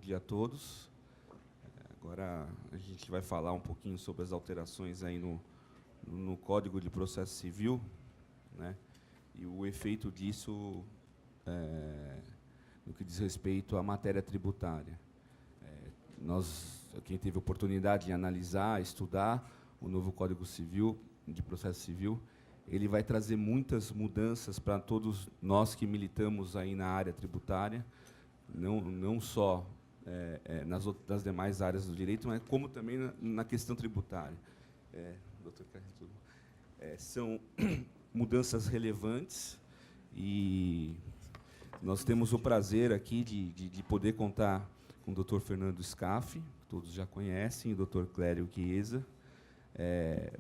dia a todos. Agora a gente vai falar um pouquinho sobre as alterações aí no Código de Processo Civil, né? E o efeito disso no que diz respeito à matéria tributária. Quem teve oportunidade de analisar, estudar o novo Código Civil, de Processo Civil, ele vai trazer muitas mudanças para todos nós que militamos aí na área tributária, não só nas demais áreas do direito, mas como também na questão tributária. Doutor Carlos, são mudanças relevantes e nós temos o prazer aqui de poder contar com o doutor Fernando Scaff, que todos já conhecem, e o doutor Clério Chiesa,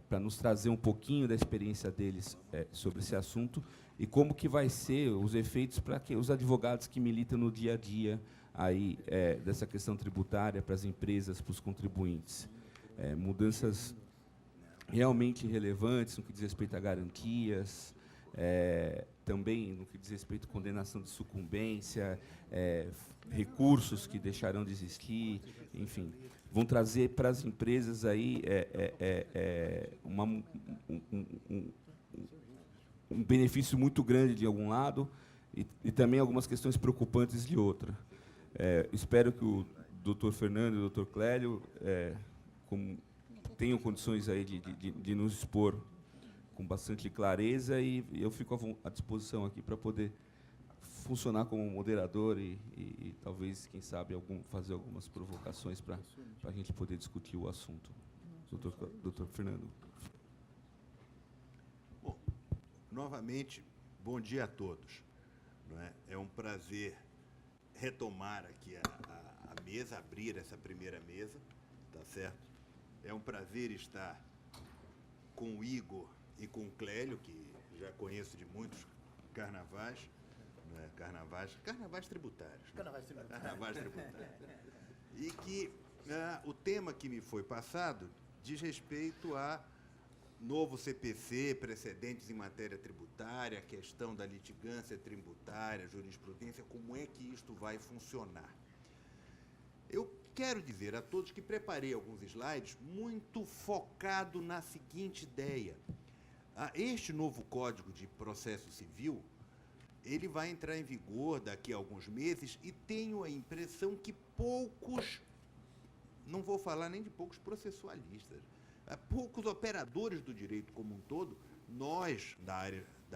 para nos trazer um pouquinho da experiência deles sobre esse assunto e como que vai ser os efeitos para que os advogados que militam no dia a dia aí, dessa questão tributária para as empresas, para os contribuintes. Mudanças realmente relevantes no que diz respeito a garantias, também no que diz respeito à condenação de sucumbência, recursos que deixarão de existir, enfim, vão trazer para as empresas aí um benefício muito grande de algum lado e também algumas questões preocupantes de outra. Espero que o doutor Fernando e o doutor Clério tenham condições aí de nos expor com bastante clareza e eu fico à disposição aqui para poder funcionar como moderador e talvez, quem sabe, fazer algumas provocações para a gente poder discutir o assunto. Doutor Fernando. Bom, novamente, bom dia a todos. Não é? É um prazer retomar aqui a mesa, abrir essa primeira mesa, tá certo? É um prazer estar com o Igor e com o Clélio, que já conheço de muitos carnavais, não é? Carnavais tributários. Né? Carnavais tributários. E que o tema que me foi passado diz respeito a novo CPC, precedentes em matéria tributária, questão da litigância tributária, jurisprudência, como é que isto vai funcionar. Eu quero dizer a todos que preparei alguns slides muito focado na seguinte ideia. Este novo Código de Processo Civil, ele vai entrar em vigor daqui a alguns meses e tenho a impressão que poucos, não vou falar nem de poucos processualistas, poucos operadores do direito como um todo, nós da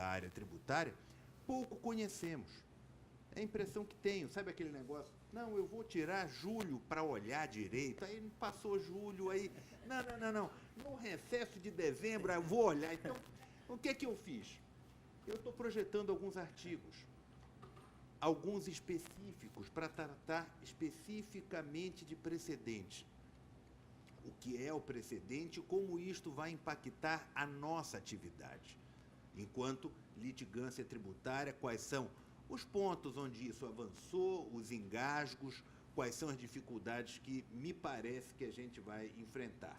área tributária, pouco conhecemos. É a impressão que tenho, sabe aquele negócio? Não, eu vou tirar julho para olhar direito, aí passou julho, aí... Não. No recesso de dezembro, eu vou olhar. Então, o que é que eu fiz? Eu estou projetando alguns artigos, alguns específicos, para tratar especificamente de precedente. O que é o precedente e como isto vai impactar a nossa atividade. Enquanto litigância tributária, quais são os pontos onde isso avançou, os engasgos, quais são as dificuldades que me parece que a gente vai enfrentar.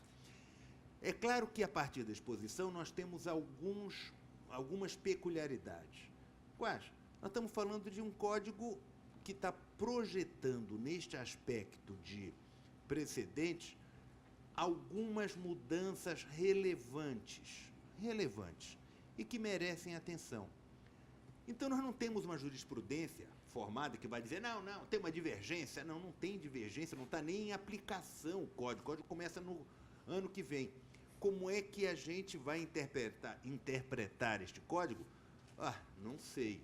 É claro que, a partir da exposição, nós temos algumas peculiaridades. Quais? Nós estamos falando de um código que está projetando, neste aspecto de precedentes, algumas mudanças relevantes, e que merecem atenção. Então, nós não temos uma jurisprudência formada que vai dizer, não, tem uma divergência. Não tem divergência, não está nem em aplicação o código. O código começa no ano que vem. Como é que a gente vai interpretar este código? Não sei.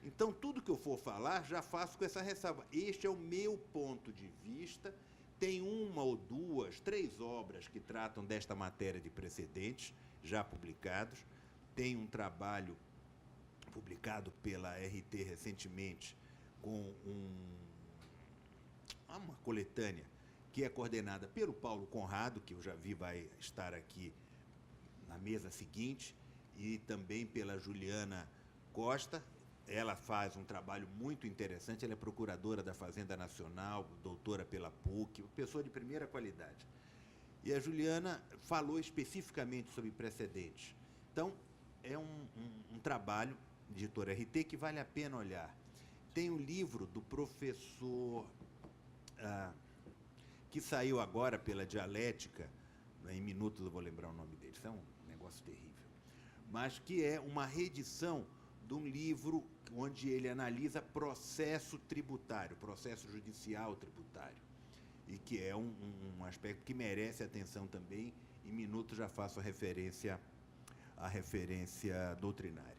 Então, tudo que eu for falar, já faço com essa ressalva. Este é o meu ponto de vista. Tem uma ou duas, 3 obras que tratam desta matéria de precedentes, já publicados. Tem um trabalho publicado pela RT recentemente com uma coletânea que é coordenada pelo Paulo Conrado, que eu já vi vai estar aqui na mesa seguinte, e também pela Juliana Costa. Ela faz um trabalho muito interessante, ela é procuradora da Fazenda Nacional, doutora pela PUC, pessoa de primeira qualidade. E a Juliana falou especificamente sobre precedentes. Então, é um trabalho de editora RT que vale a pena olhar. Tem um livro do professor que saiu agora pela Dialética, né, em minutos eu vou lembrar o nome dele, isso é um negócio terrível, mas que é uma reedição de um livro onde ele analisa processo tributário, processo judicial tributário, e que é um aspecto que merece atenção também. Em minutos já faço a referência doutrinária.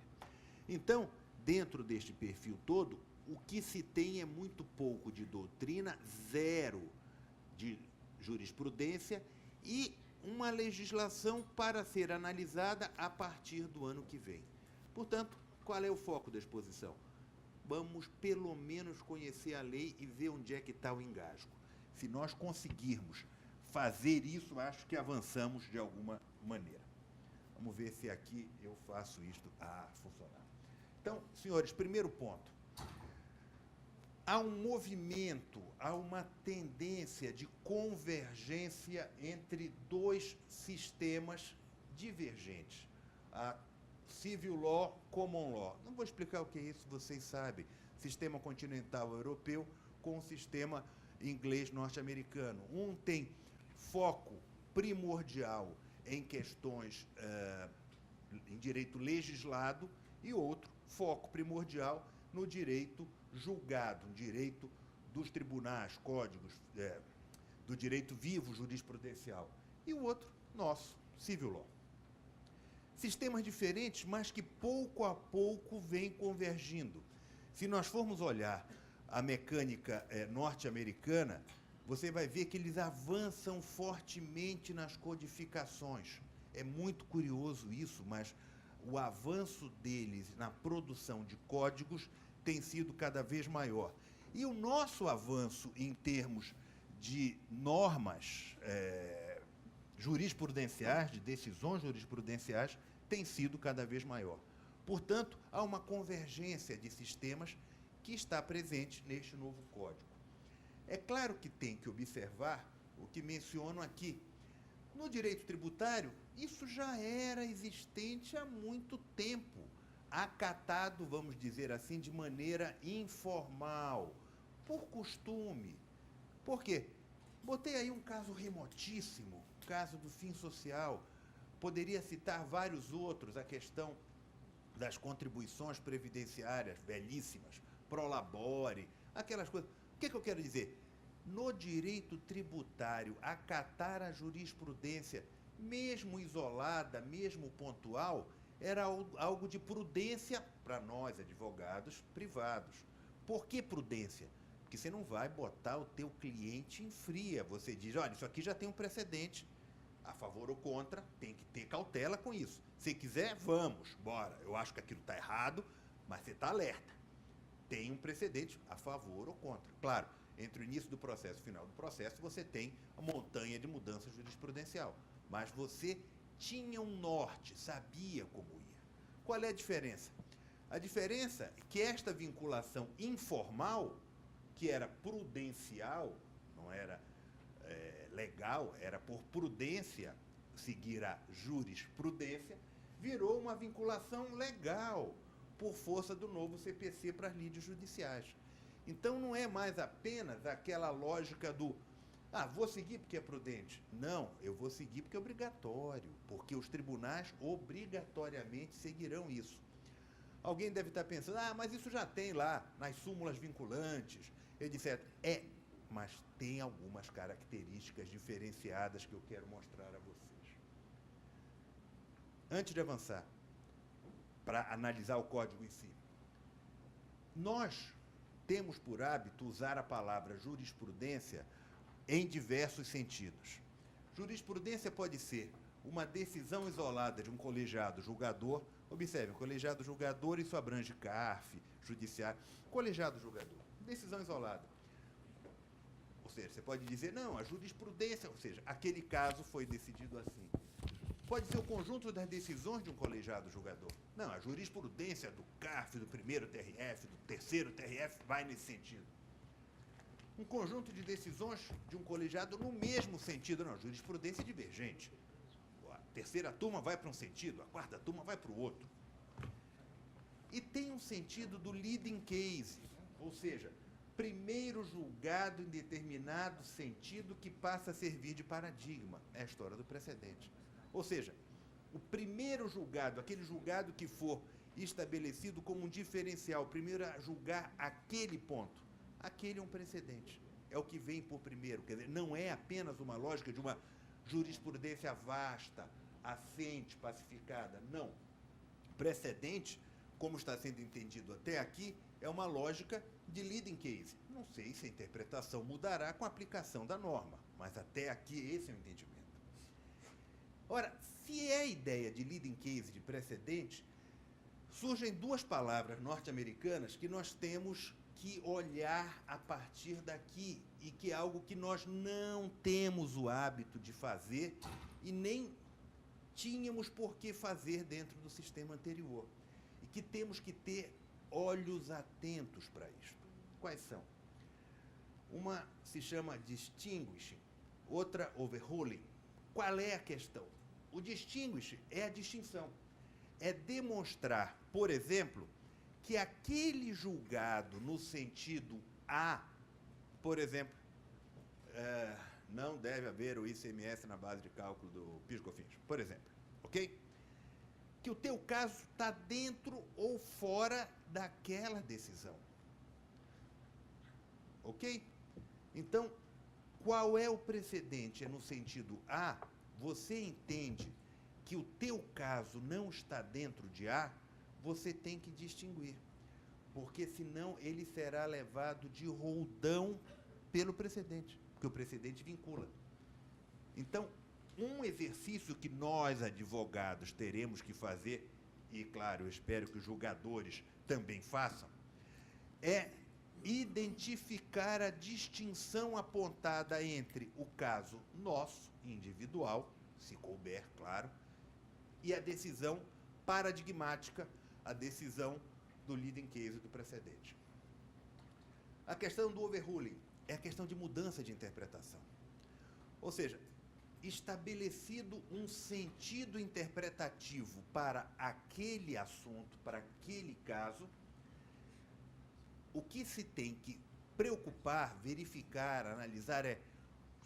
Então, dentro deste perfil todo, o que se tem é muito pouco de doutrina, zero de jurisprudência e uma legislação para ser analisada a partir do ano que vem. Portanto, qual é o foco da exposição? Vamos, pelo menos, conhecer a lei e ver onde é que está o engasgo. Se nós conseguirmos fazer isso, acho que avançamos de alguma maneira. Vamos ver se aqui eu faço isto funcionar. Então, senhores, primeiro ponto. Há um movimento, há uma tendência de convergência entre dois sistemas divergentes. A Civil Law, Common Law. Não vou explicar o que é isso, vocês sabem. Sistema continental europeu com o sistema inglês norte-americano. Um tem foco primordial em questões em direito legislado e outro foco primordial no direito julgado, no direito dos tribunais, códigos, do direito vivo jurisprudencial. E o outro, nosso, Civil Law. Sistemas diferentes, mas que pouco a pouco vêm convergindo. Se nós formos olhar a mecânica norte-americana, você vai ver que eles avançam fortemente nas codificações. É muito curioso isso, mas o avanço deles na produção de códigos tem sido cada vez maior. E o nosso avanço em termos de normas jurisprudenciais, de decisões jurisprudenciais, tem sido cada vez maior. Portanto, há uma convergência de sistemas que está presente neste novo código. É claro que tem que observar o que menciono aqui. No direito tributário, isso já era existente há muito tempo, acatado, vamos dizer assim, de maneira informal, por costume. Por quê? Botei aí um caso remotíssimo, o caso do fim social. Poderia citar vários outros, a questão das contribuições previdenciárias belíssimas, prolabore, aquelas coisas. O que eu quero dizer? No direito tributário, acatar a jurisprudência, mesmo isolada, mesmo pontual, era algo de prudência para nós, advogados privados. Por que prudência? Porque você não vai botar o teu cliente em fria. Você diz, olha, isso aqui já tem um precedente, a favor ou contra, tem que ter cautela com isso. Se quiser, vamos, bora. Eu acho que aquilo está errado, mas você está alerta. Tem um precedente a favor ou contra. Claro, entre o início do processo e o final do processo, você tem a montanha de mudança jurisprudencial. Mas você tinha um norte, sabia como ia. Qual é a diferença? A diferença é que esta vinculação informal, que era prudencial, não era legal, era por prudência seguir a jurisprudência, virou uma vinculação legal, por força do novo CPC para as lides judiciais. Então, não é mais apenas aquela lógica do vou seguir porque é prudente. Não, eu vou seguir porque é obrigatório, porque os tribunais obrigatoriamente seguirão isso. Alguém deve estar pensando, mas isso já tem lá, nas súmulas vinculantes, etc. Mas tem algumas características diferenciadas que eu quero mostrar a vocês. Antes de avançar, para analisar o código em si, nós temos por hábito usar a palavra jurisprudência em diversos sentidos. Jurisprudência pode ser uma decisão isolada de um colegiado julgador. Observe, colegiado julgador, isso abrange CARF, judiciário. Colegiado julgador, decisão isolada. Ou seja, você pode dizer, não, a jurisprudência, ou seja, aquele caso foi decidido assim. Pode ser o conjunto das decisões de um colegiado julgador. Não, a jurisprudência do CARF, do primeiro TRF, do terceiro TRF, vai nesse sentido. Um conjunto de decisões de um colegiado no mesmo sentido. Não, jurisprudência divergente. A terceira turma vai para um sentido, a quarta turma vai para o outro. E tem um sentido do leading case, ou seja, primeiro julgado em determinado sentido que passa a servir de paradigma. É a história do precedente. Ou seja, o primeiro julgado, aquele julgado que for estabelecido como um diferencial, primeiro a julgar aquele ponto, aquele é um precedente. É o que vem por primeiro. Quer dizer, não é apenas uma lógica de uma jurisprudência vasta, assente, pacificada. Não. Precedente, como está sendo entendido até aqui, é uma lógica de leading case. Não sei se a interpretação mudará com a aplicação da norma, mas até aqui esse é o entendimento. Ora, se é a ideia de leading case, de precedente, surgem duas palavras norte-americanas que nós temos que olhar a partir daqui e que é algo que nós não temos o hábito de fazer e nem tínhamos por que fazer dentro do sistema anterior. E que temos que ter olhos atentos para isto. Quais são? Uma se chama distinguishing, outra overruling. Qual é a questão? O distinguishing é a distinção. É demonstrar, por exemplo, que aquele julgado no sentido A, por exemplo, não deve haver o ICMS na base de cálculo do PIS/COFINS, por exemplo, ok? Que o teu caso está dentro ou fora daquela decisão. Ok? Então, qual é o precedente? É no sentido A, você entende que o teu caso não está dentro de A, você tem que distinguir. Porque senão ele será levado de roldão pelo precedente, porque o precedente vincula. Então, um exercício que nós, advogados, teremos que fazer, e, claro, eu espero que os julgadores também façam, é identificar a distinção apontada entre o caso nosso, individual, se couber, claro, e a decisão paradigmática, a decisão do leading case do precedente. A questão do overruling é a questão de mudança de interpretação. Ou seja, estabelecido um sentido interpretativo para aquele assunto, para aquele caso, o que se tem que preocupar, verificar, analisar é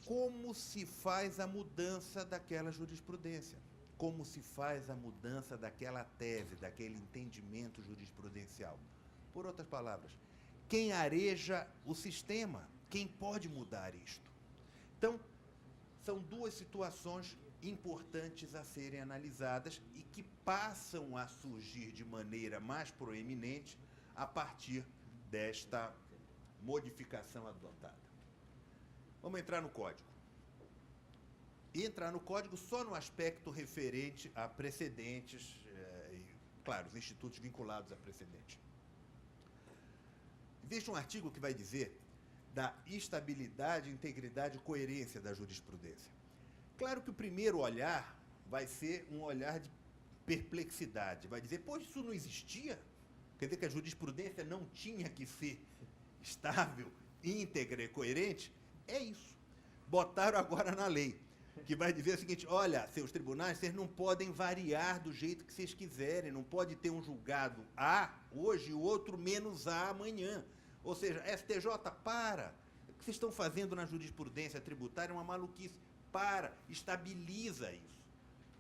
como se faz a mudança daquela jurisprudência, como se faz a mudança daquela tese, daquele entendimento jurisprudencial. Por outras palavras, quem areja o sistema, quem pode mudar isto? Então, são duas situações importantes a serem analisadas e que passam a surgir de maneira mais proeminente a partir desta modificação adotada. Vamos entrar no código. E entrar no código só no aspecto referente a precedentes, e, claro, os institutos vinculados a precedente. Existe um artigo que vai dizer da estabilidade, integridade e coerência da jurisprudência. Claro que o primeiro olhar vai ser um olhar de perplexidade. Vai dizer, pô, isso não existia? Quer dizer que a jurisprudência não tinha que ser estável, íntegra e coerente? É isso. Botaram agora na lei, que vai dizer o seguinte, olha, seus tribunais, vocês não podem variar do jeito que vocês quiserem, não pode ter um julgado A hoje e o outro menos A amanhã. Ou seja, STJ, para. O que vocês estão fazendo na jurisprudência tributária é uma maluquice. Para, estabiliza isso.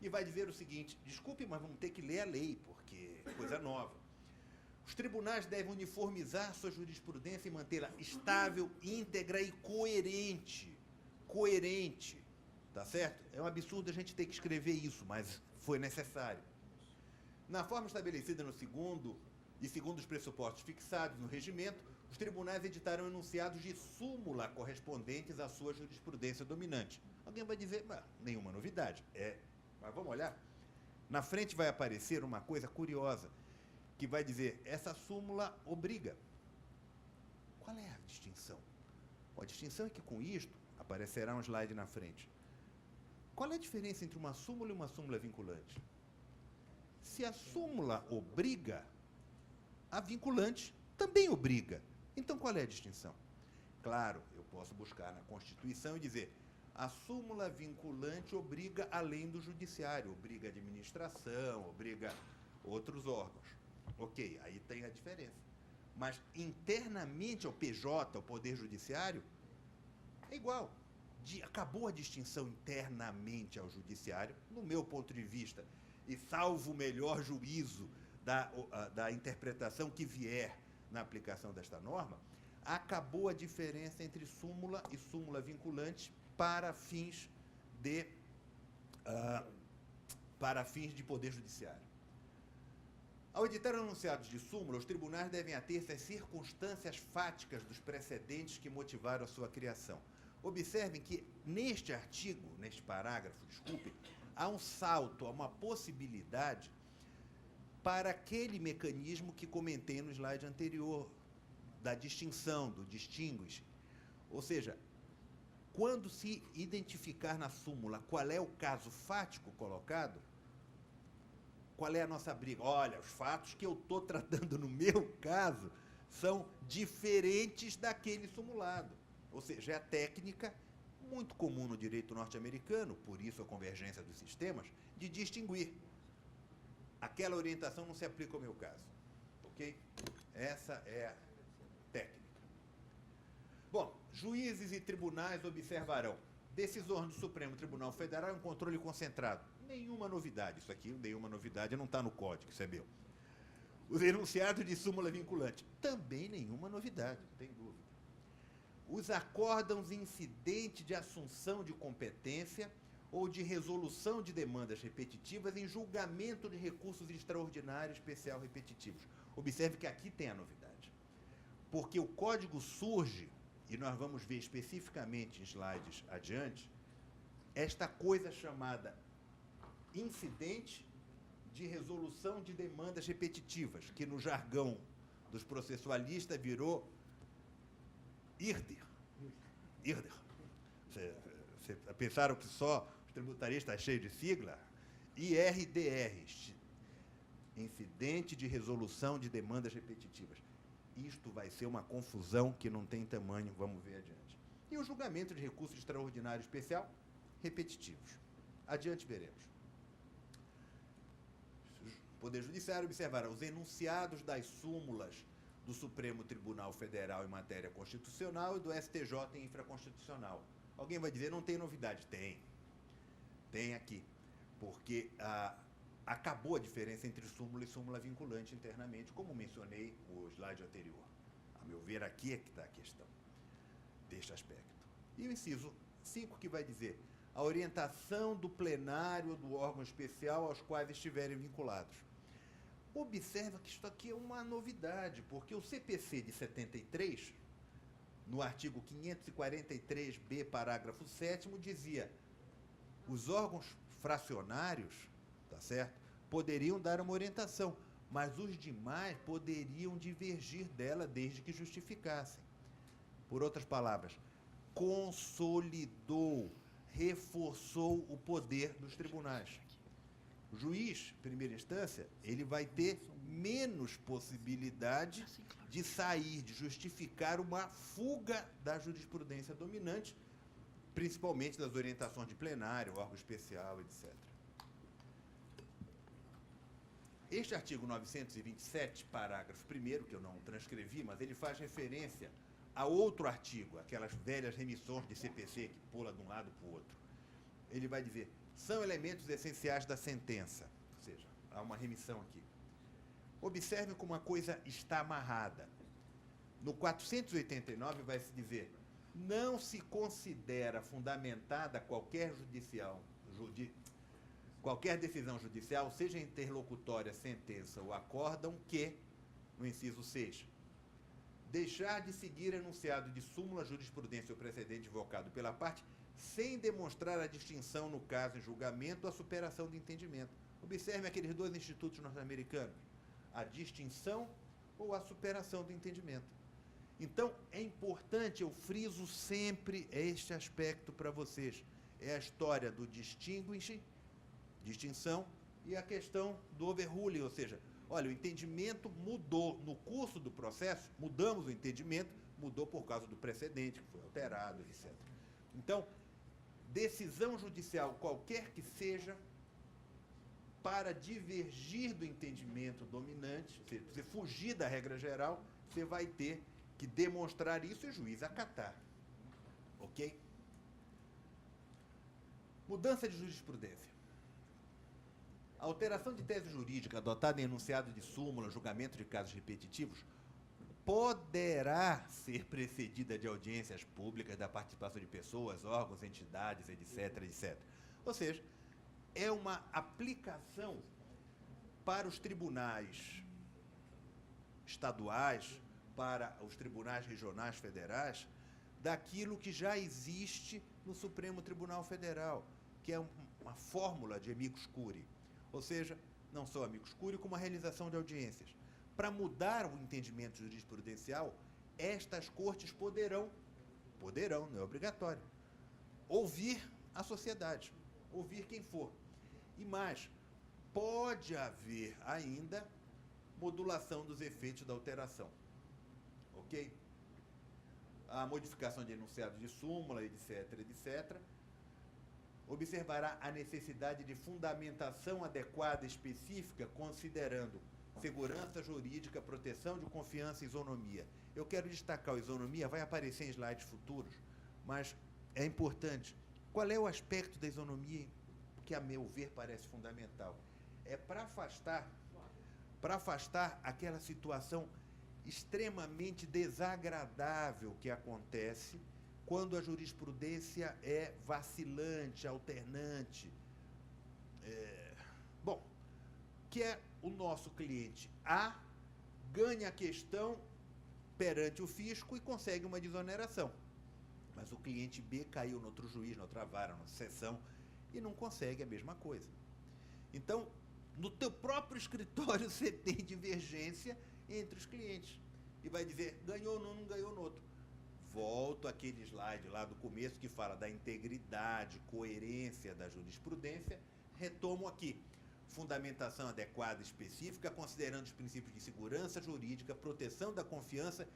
E vai dizer o seguinte, desculpe, mas vamos ter que ler a lei, porque é coisa nova. Os tribunais devem uniformizar sua jurisprudência e mantê-la estável, íntegra e coerente. Coerente. Tá certo? É um absurdo a gente ter que escrever isso, mas foi necessário. Na forma estabelecida no segundo e segundo os pressupostos fixados no regimento, os tribunais editarão enunciados de súmula correspondentes à sua jurisprudência dominante. Alguém vai dizer, nenhuma novidade. Mas vamos olhar. Na frente vai aparecer uma coisa curiosa, que vai dizer, essa súmula obriga. Qual é a distinção? A distinção é que com isto, aparecerá um slide na frente. Qual é a diferença entre uma súmula e uma súmula vinculante? Se a súmula obriga, a vinculante também obriga. Então, qual é a distinção? Claro, eu posso buscar na Constituição e dizer a súmula vinculante obriga além do judiciário, obriga a administração, obriga outros órgãos. Ok, aí tem a diferença. Mas internamente ao PJ, ao Poder Judiciário, é igual. Acabou a distinção internamente ao Judiciário, no meu ponto de vista, e salvo o melhor juízo da interpretação que vier na aplicação desta norma, acabou a diferença entre súmula e súmula vinculante para fins de Poder Judiciário. Ao editar enunciados de súmula, os tribunais devem ater-se às circunstâncias fáticas dos precedentes que motivaram a sua criação. Observem que neste artigo, neste parágrafo, desculpe, há um salto, há uma possibilidade para aquele mecanismo que comentei no slide anterior, da distinção, do distinguish. Ou seja, quando se identificar na súmula qual é o caso fático colocado, qual é a nossa briga? Olha, os fatos que eu estou tratando no meu caso são diferentes daquele simulado. Ou seja, é a técnica muito comum no direito norte-americano, por isso a convergência dos sistemas, de distinguir. Aquela orientação não se aplica ao meu caso. Ok? Essa é a técnica. Bom, juízes e tribunais observarão. Decisões do Supremo Tribunal Federal é um controle concentrado. Nenhuma novidade. Isso aqui, nenhuma novidade, não está no código, isso é meu. Os enunciados de súmula vinculante. Também nenhuma novidade, não tem dúvida. Os acórdãos incidentes de assunção de competência ou de resolução de demandas repetitivas em julgamento de recursos extraordinários especial repetitivos. Observe que aqui tem a novidade. Porque o código surge, e nós vamos ver especificamente em slides adiante, esta coisa chamada incidente de resolução de demandas repetitivas, que no jargão dos processualistas virou IRDER. Vocês pensaram que só os tributaristas cheios de sigla? IRDR, Incidente de Resolução de Demandas Repetitivas. Isto vai ser uma confusão que não tem tamanho, vamos ver adiante. E o julgamento de recurso extraordinário especial, repetitivos. Adiante veremos. O Poder Judiciário observará os enunciados das súmulas do Supremo Tribunal Federal em matéria constitucional e do STJ em infraconstitucional. Alguém vai dizer, não tem novidade. Tem. Tem aqui. Porque acabou a diferença entre súmula e súmula vinculante internamente, como mencionei no slide anterior. A meu ver, aqui é que está a questão deste aspecto. E o inciso 5, que vai dizer a orientação do plenário ou do órgão especial aos quais estiverem vinculados. Observa que isso aqui é uma novidade, porque o CPC de 73, no artigo 543b, parágrafo 7º, dizia os órgãos fracionários, tá certo, poderiam dar uma orientação, mas os demais poderiam divergir dela desde que justificassem. Por outras palavras, consolidou, reforçou o poder dos tribunais. O juiz, primeira instância, ele vai ter menos possibilidade de sair, de justificar uma fuga da jurisprudência dominante, principalmente das orientações de plenário, órgão especial, etc. Este artigo 927, parágrafo 1º, que eu não transcrevi, mas ele faz referência a outro artigo, aquelas velhas remissões de CPC que pula de um lado para o outro. Ele vai dizer, são elementos essenciais da sentença, ou seja, há uma remissão aqui. Observe como a coisa está amarrada. No 489 vai se dizer, não se considera fundamentada qualquer decisão judicial, seja interlocutória, sentença ou acórdão, que, no inciso 6, deixar de seguir enunciado de súmula, jurisprudência ou precedente invocado pela parte, sem demonstrar a distinção no caso em julgamento ou a superação do entendimento. Observe aqueles dois institutos norte-americanos, a distinção ou a superação do entendimento. Então, é importante, eu friso sempre este aspecto para vocês. É a história do distinguish, distinção, e a questão do overruling, ou seja, olha, o entendimento mudou no curso do processo, mudamos o entendimento, mudou por causa do precedente, que foi alterado, etc. Então, decisão judicial, qualquer que seja, para divergir do entendimento dominante, ou seja, você fugir da regra geral, você vai ter que demonstrar isso e o juiz acatar. Ok? Mudança de jurisprudência. A alteração de tese jurídica adotada em enunciado de súmula, julgamento de casos repetitivos, poderá ser precedida de audiências públicas, da participação de pessoas, órgãos, entidades, etc., etc. Ou seja, é uma aplicação para os tribunais estaduais, para os tribunais regionais federais, daquilo que já existe no Supremo Tribunal Federal, que é uma fórmula de amicus curiae. Ou seja, não só amicus curiae, como a realização de audiências. Para mudar o entendimento jurisprudencial, estas cortes poderão, não é obrigatório, ouvir a sociedade, ouvir quem for. E mais, pode haver ainda modulação dos efeitos da alteração. Ok? A modificação de enunciado de súmula, etc., etc., observará a necessidade de fundamentação adequada e específica, considerando segurança jurídica, proteção de confiança e isonomia. Eu quero destacar a isonomia, vai aparecer em slides futuros, mas é importante. Qual é o aspecto da isonomia que, a meu ver, parece fundamental? É para afastar aquela situação extremamente desagradável que acontece quando a jurisprudência é vacilante, alternante. Que é o nosso cliente A ganha a questão perante o fisco e consegue uma desoneração. Mas o cliente B caiu no outro juiz, na outra vara, na sessão, e não consegue a mesma coisa. Então, no teu próprio escritório, você tem divergência entre os clientes. E vai dizer, ganhou num, não ganhou no outro. Volto àquele slide lá do começo que fala da integridade, coerência da jurisprudência. Retomo aqui. Fundamentação adequada e específica, considerando os princípios de segurança jurídica, proteção da confiança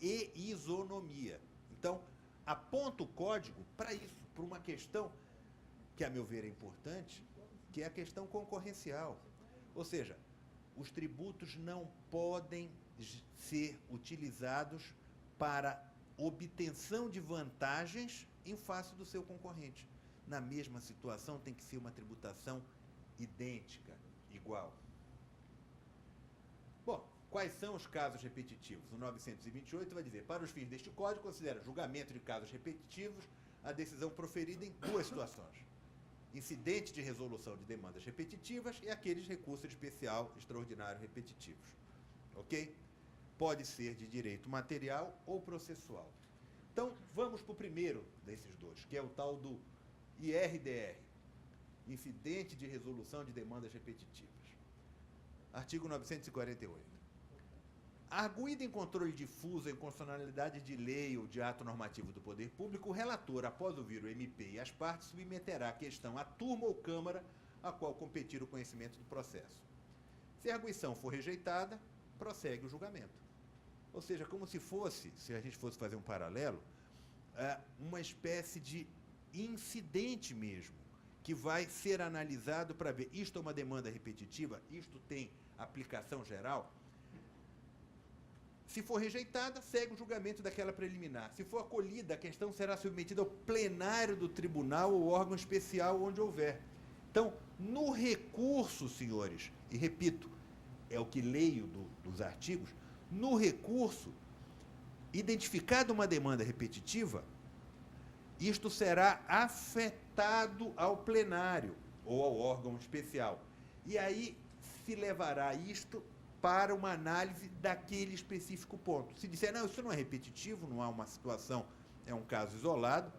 e isonomia. Então, aponta o código para isso, para uma questão que, a meu ver, é importante, que é a questão concorrencial. Ou seja, os tributos não podem ser utilizados para obtenção de vantagens em face do seu concorrente. Na mesma situação, tem que ser uma tributação idêntica, igual. Bom, quais são os casos repetitivos? O 928 vai dizer, para os fins deste código, considera julgamento de casos repetitivos a decisão proferida em duas situações. Incidente de resolução de demandas repetitivas e aqueles recursos especial extraordinário repetitivos. Ok? Pode ser de direito material ou processual. Então, vamos para o primeiro desses dois, que é o tal do IRDR. Incidente de resolução de demandas repetitivas. Artigo 948. Arguido em controle difuso em constitucionalidade de lei ou de ato normativo do poder público, o relator, após ouvir o MP e as partes, submeterá a questão à turma ou câmara a qual competir o conhecimento do processo. Se a arguição for rejeitada, prossegue o julgamento. Ou seja, como se fosse, se a gente fosse fazer um paralelo, uma espécie de incidente mesmo, que vai ser analisado para ver, isto é uma demanda repetitiva, isto tem aplicação geral. Se for rejeitada, segue o julgamento daquela preliminar. Se for acolhida, a questão será submetida ao plenário do tribunal ou órgão especial onde houver. Então, no recurso, senhores, e repito, é o que leio dos artigos, no recurso, identificada uma demanda repetitiva, isto será afetado ao plenário ou ao órgão especial. E aí se levará isto para uma análise daquele específico ponto. Se disser, não, isso não é repetitivo, não há uma situação, é um caso isolado,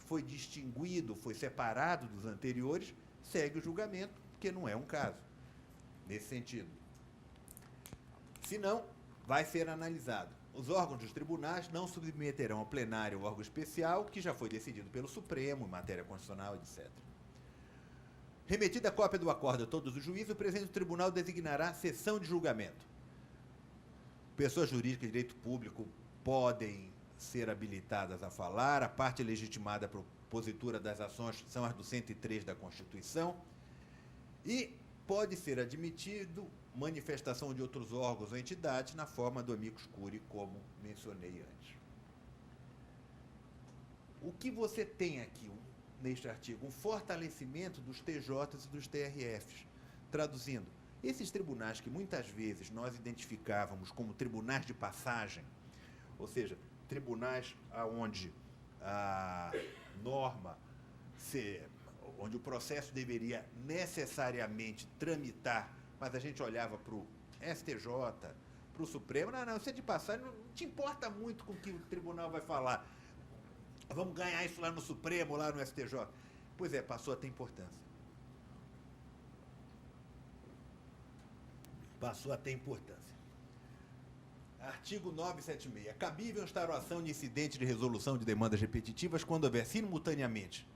foi distinguido, foi separado dos anteriores, segue o julgamento, porque não é um caso, nesse sentido. Se não, vai ser analisado. Os órgãos dos tribunais não submeterão ao plenário o órgão especial, que já foi decidido pelo Supremo, em matéria constitucional, etc. Remetida a cópia do acórdão a todos os juízes, o presidente do tribunal designará sessão de julgamento. Pessoas jurídicas de direito público podem ser habilitadas a falar, a parte legitimada propositura das ações são as do 103 da Constituição, e pode ser admitido manifestação de outros órgãos ou entidades na forma do amicus curiae, como mencionei antes. O que você tem aqui neste artigo? Um fortalecimento dos TJs e dos TRFs. Traduzindo, esses tribunais que muitas vezes nós identificávamos como tribunais de passagem, ou seja, tribunais onde a norma, onde o processo deveria necessariamente tramitar, mas a gente olhava para o STJ, para o Supremo, não, isso é de passagem, não te importa muito com o que o tribunal vai falar. Vamos ganhar isso lá no Supremo, lá no STJ. Pois é, passou a ter importância. Passou a ter importância. Artigo 976. É cabível a instauração de incidente de resolução de demandas repetitivas quando houver simultaneamente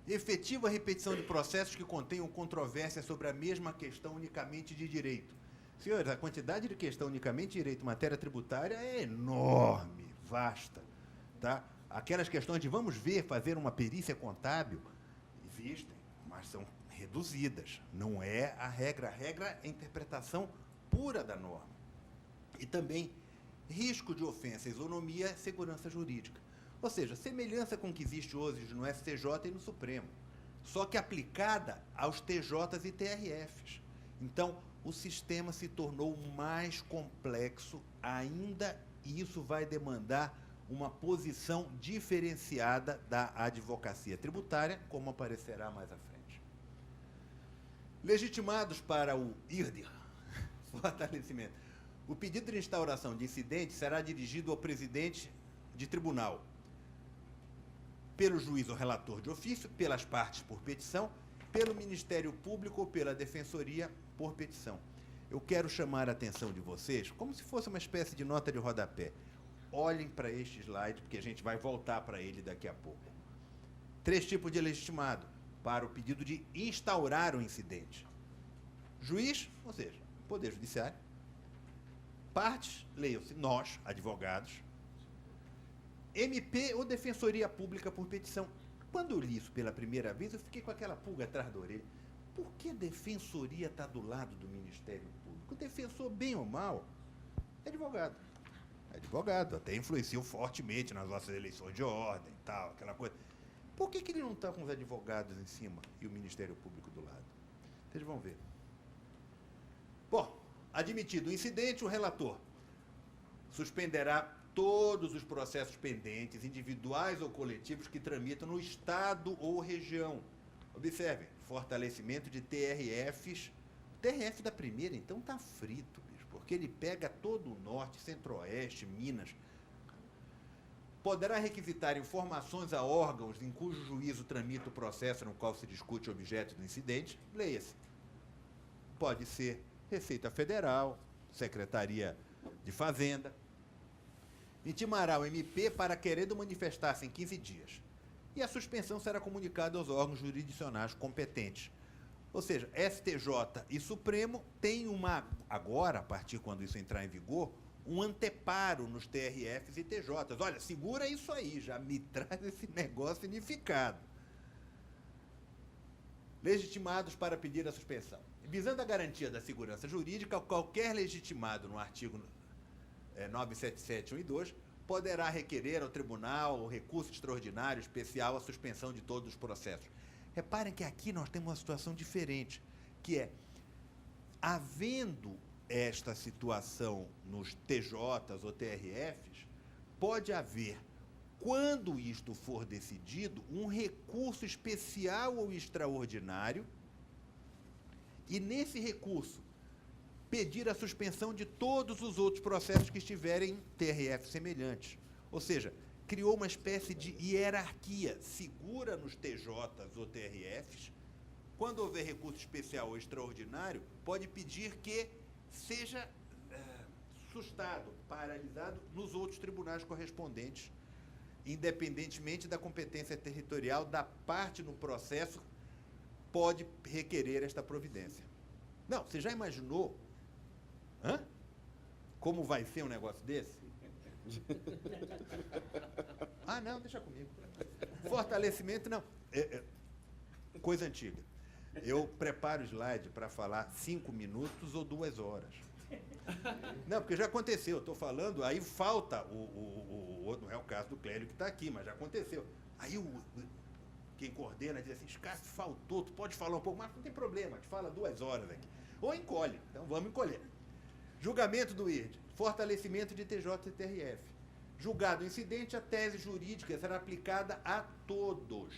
efetiva repetição de processos que contenham controvérsia sobre a mesma questão unicamente de direito. Senhores, a quantidade de questão unicamente de direito em matéria tributária é enorme, vasta. Tá? Aquelas questões de vamos ver, fazer uma perícia contábil, existem, mas são reduzidas. Não é a regra. A regra é a interpretação pura da norma. E também risco de ofensa à isonomia e segurança jurídica. Ou seja, semelhança com o que existe hoje no STJ e no Supremo, só que aplicada aos TJs e TRFs. Então, o sistema se tornou mais complexo ainda, e isso vai demandar uma posição diferenciada da advocacia tributária, como aparecerá mais à frente. Legitimados para o IRDIR, fortalecimento. O pedido de instauração de incidente será dirigido ao presidente de tribunal, pelo juiz ou relator de ofício, pelas partes por petição, pelo Ministério Público ou pela Defensoria por petição. Eu quero chamar a atenção de vocês, como se fosse uma espécie de nota de rodapé. Olhem para este slide, porque a gente vai voltar para ele daqui a pouco. 3 tipos de legitimado para o pedido de instaurar o incidente. Juiz, ou seja, Poder Judiciário. Partes, leiam-se, nós, advogados. MP ou Defensoria Pública por petição. Quando eu li isso pela primeira vez, eu fiquei com aquela pulga atrás da orelha. Por que a Defensoria está do lado do Ministério Público? O defensor, bem ou mal, é advogado. É advogado, até influenciam fortemente nas nossas eleições de ordem e tal, aquela coisa. Por que ele não está com os advogados em cima e o Ministério Público do lado? Vocês vão ver. Bom, admitido o incidente, o relator suspenderá todos os processos pendentes, individuais ou coletivos, que tramitam no Estado ou região. Observem, fortalecimento de TRFs. O TRF da primeira, então, está frito, bicho, porque ele pega todo o Norte, Centro-Oeste, Minas. Poderá requisitar informações a órgãos em cujo juízo tramita o processo no qual se discute o objeto do incidente. Leia-se. Pode ser Receita Federal, Secretaria de Fazenda. Intimará o MP para querendo manifestar-se em 15 dias. E a suspensão será comunicada aos órgãos jurisdicionais competentes. Ou seja, STJ e Supremo têm agora, a partir quando isso entrar em vigor, um anteparo nos TRFs e TJs. Olha, segura isso aí, já me traz esse negócio unificado. Legitimados para pedir a suspensão. Visando a garantia da segurança jurídica, qualquer legitimado no artigo 977, 1 e 2, poderá requerer ao tribunal o recurso extraordinário especial à suspensão de todos os processos. Reparem que aqui nós temos uma situação diferente, que é, havendo esta situação nos TJs ou TRFs, pode haver, quando isto for decidido, um recurso especial ou extraordinário, e nesse recurso pedir a suspensão de todos os outros processos que estiverem em TRF semelhantes. Ou seja, criou uma espécie de hierarquia segura nos TJs ou TRFs. Quando houver recurso especial ou extraordinário, pode pedir que seja sustado, paralisado nos outros tribunais correspondentes, independentemente da competência territorial da parte no processo, pode requerer esta providência. Não, você já imaginou como vai ser um negócio desse? Ah, não, deixa comigo. Fortalecimento, não. Coisa antiga. Eu preparo o slide para falar 5 minutos ou 2 horas. Não, porque já aconteceu, eu estou falando, aí falta não é o caso do Clélio que está aqui, mas já aconteceu. Aí quem coordena diz assim, Cássio, faltou, tu pode falar um pouco, mas não tem problema, te fala 2 horas aqui. Ou encolhe, então vamos encolher. Julgamento do IRD, fortalecimento de TJ e TRF. Julgado o incidente, a tese jurídica será aplicada a todos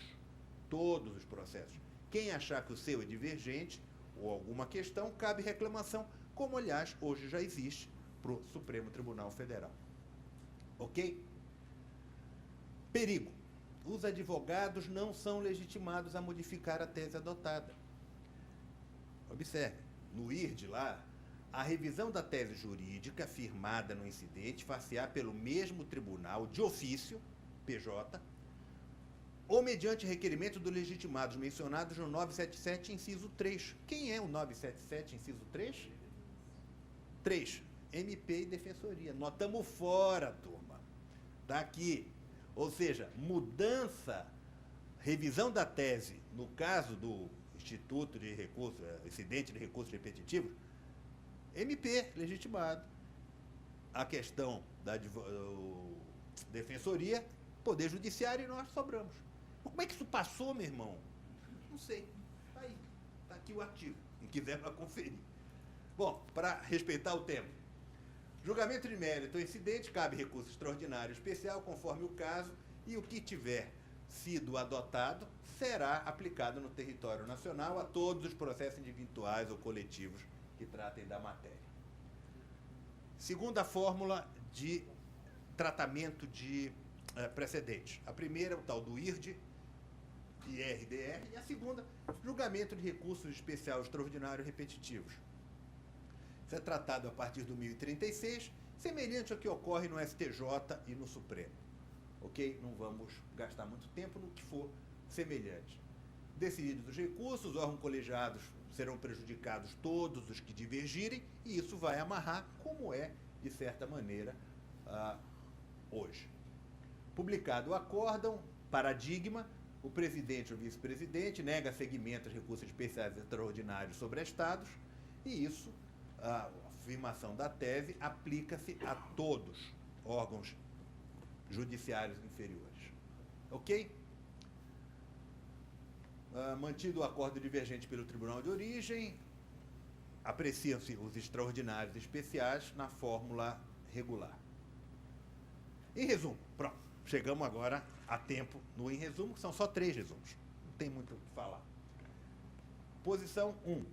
os processos. Quem achar que o seu é divergente ou alguma questão, cabe reclamação, como, aliás, hoje já existe para o Supremo Tribunal Federal. Ok? Perigo. Os advogados não são legitimados a modificar a tese adotada. Observe, no IRD lá, a revisão da tese jurídica firmada no incidente far-se-á pelo mesmo tribunal de ofício, PJ, ou mediante requerimento dos legitimados mencionados no 977, inciso 3. Quem é o 977, inciso 3? 3. MP e Defensoria. Nós estamos fora, turma. Está aqui. Ou seja, mudança, revisão da tese, no caso do Instituto de Recursos, incidente de recursos repetitivos, MP, legitimado. A questão da Defensoria, Poder Judiciário, e nós sobramos. Como é que isso passou, meu irmão? Não sei. Está aí. Está aqui o artigo. Quem quiser vai conferir. Bom, para respeitar o tempo. Julgamento de mérito ou incidente, cabe recurso extraordinário especial, conforme o caso, e o que tiver sido adotado será aplicado no território nacional a todos os processos individuais ou coletivos que tratem da matéria. Segunda fórmula de tratamento de precedentes. A primeira, o tal do IRD, IRDR, e a segunda, julgamento de recursos especial extraordinário repetitivos. Isso é tratado a partir do 1036, semelhante ao que ocorre no STJ e no Supremo. Ok? Não vamos gastar muito tempo no que for semelhante. Decididos os recursos, os órgãos colegiados serão prejudicados todos os que divergirem, e isso vai amarrar, como é, de certa maneira, hoje. Publicado o acórdão, paradigma, o presidente ou vice-presidente nega seguimento aos recursos especiais extraordinários sobre estados, e isso, a afirmação da tese, aplica-se a todos órgãos judiciários inferiores. Ok? Mantido o acordo divergente pelo Tribunal de Origem, apreciam-se os extraordinários e especiais na fórmula regular. Em resumo, pronto, chegamos agora a tempo no em resumo, que são só 3 resumos. Não tem muito o que falar. Posição 1.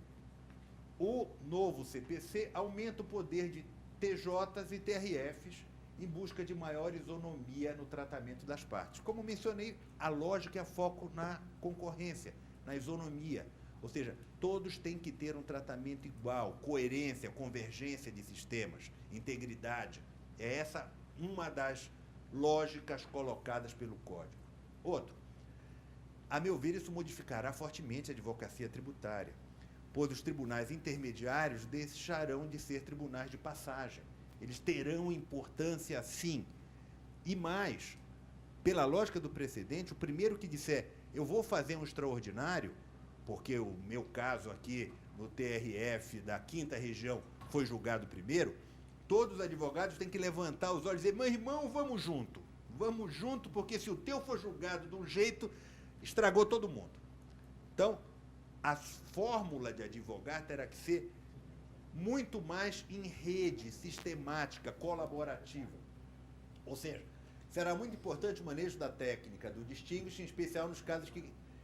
O novo CPC aumenta o poder de TJs e TRFs em busca de maior isonomia no tratamento das partes. Como mencionei, a lógica é foco na concorrência, na isonomia. Ou seja, todos têm que ter um tratamento igual, coerência, convergência de sistemas, integridade. É essa uma das lógicas colocadas pelo Código. Outro, a meu ver, isso modificará fortemente a advocacia tributária, pois os tribunais intermediários deixarão de ser tribunais de passagem. Eles terão importância, sim. E mais, pela lógica do precedente, o primeiro que disser, eu vou fazer um extraordinário, porque o meu caso aqui no TRF da 5ª Região foi julgado primeiro, todos os advogados têm que levantar os olhos e dizer, meu irmão, vamos junto, porque se o teu for julgado de um jeito, estragou todo mundo. Então, a fórmula de advogar terá que ser muito mais em rede, sistemática, colaborativa. Ou seja, será muito importante o manejo da técnica, do distinguish, em especial nos casos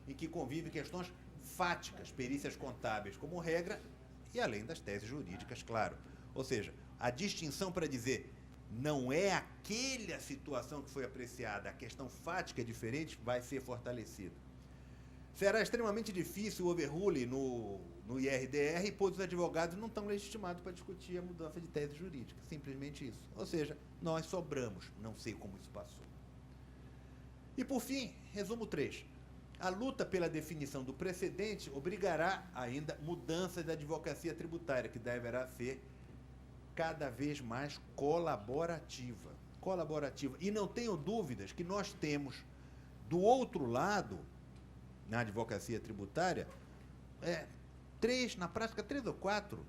em que convivem questões fáticas, perícias contábeis, como regra, e além das teses jurídicas, claro. Ou seja, a distinção para dizer não é aquela situação que foi apreciada, a questão fática é diferente, vai ser fortalecida. Será extremamente difícil o overruling no IRDR, pois os advogados não estão legitimados para discutir a mudança de tese jurídica. Simplesmente isso. Ou seja, nós sobramos. Não sei como isso passou. E, por fim, resumo 3. A luta pela definição do precedente obrigará ainda mudanças da advocacia tributária, que deverá ser cada vez mais colaborativa. E não tenho dúvidas que nós temos, do outro lado, na advocacia tributária, na prática, 3 ou 4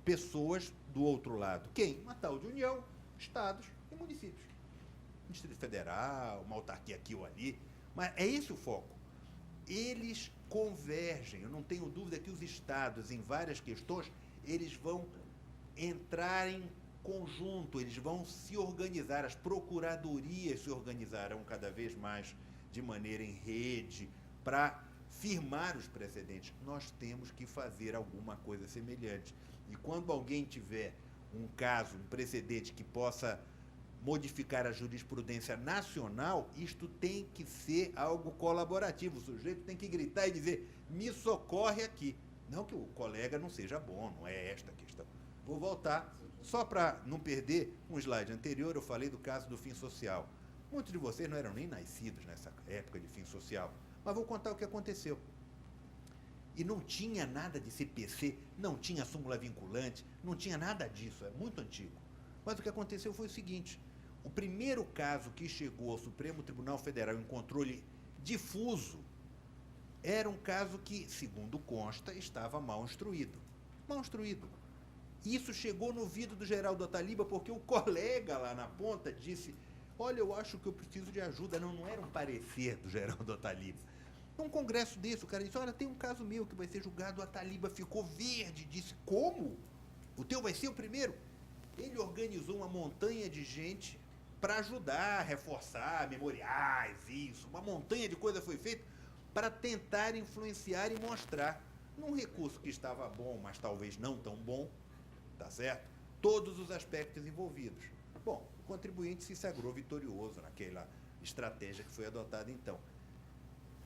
pessoas do outro lado. Quem? Uma tal de União, estados e municípios. Distrito Federal, uma autarquia aqui ou ali. Mas é esse o foco. Eles convergem. Eu não tenho dúvida que os estados, em várias questões, eles vão entrar em conjunto, eles vão se organizar, as procuradorias se organizarão cada vez mais de maneira em rede para firmar os precedentes. Nós temos que fazer alguma coisa semelhante. E quando alguém tiver um caso, um precedente que possa modificar a jurisprudência nacional, isto tem que ser algo colaborativo. O sujeito tem que gritar e dizer, me socorre aqui. Não que o colega não seja bom, não é esta a questão. Vou voltar, só para não perder um slide anterior, eu falei do caso do fim social. Muitos de vocês não eram nem nascidos nessa época de fim social, mas vou contar o que aconteceu. E não tinha nada de CPC, não tinha súmula vinculante, não tinha nada disso, é muito antigo. Mas o que aconteceu foi o seguinte, o primeiro caso que chegou ao Supremo Tribunal Federal em controle difuso era um caso que, segundo consta, estava mal instruído. Mal instruído. Isso chegou no ouvido do Geraldo Ataliba, porque o colega lá na ponta disse, olha, eu acho que eu preciso de ajuda. Não era um parecer do Geraldo Ataliba. Num congresso desse, o cara disse, olha, tem um caso meu que vai ser julgado. O Ataliba ficou verde, disse, como? O teu vai ser o primeiro? Ele organizou uma montanha de gente para ajudar, reforçar memoriais, isso. Uma montanha de coisa foi feita para tentar influenciar e mostrar, num recurso que estava bom, mas talvez não tão bom, tá certo? Todos os aspectos envolvidos. Bom, o contribuinte se sagrou vitorioso naquela estratégia que foi adotada então.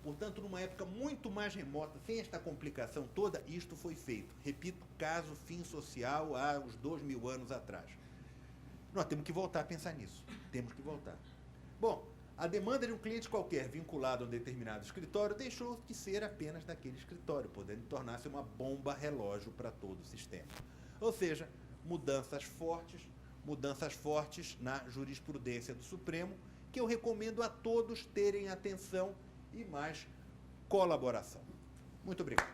Portanto, numa época muito mais remota, sem esta complicação toda, isto foi feito. Repito, caso fim social há uns 2000 anos atrás. Nós temos que voltar a pensar nisso. Temos que voltar. Bom, a demanda de um cliente qualquer vinculado a um determinado escritório deixou de ser apenas daquele escritório, podendo tornar-se uma bomba relógio para todo o sistema. Ou seja, mudanças fortes na jurisprudência do Supremo, que eu recomendo a todos terem atenção e mais colaboração. Muito obrigado.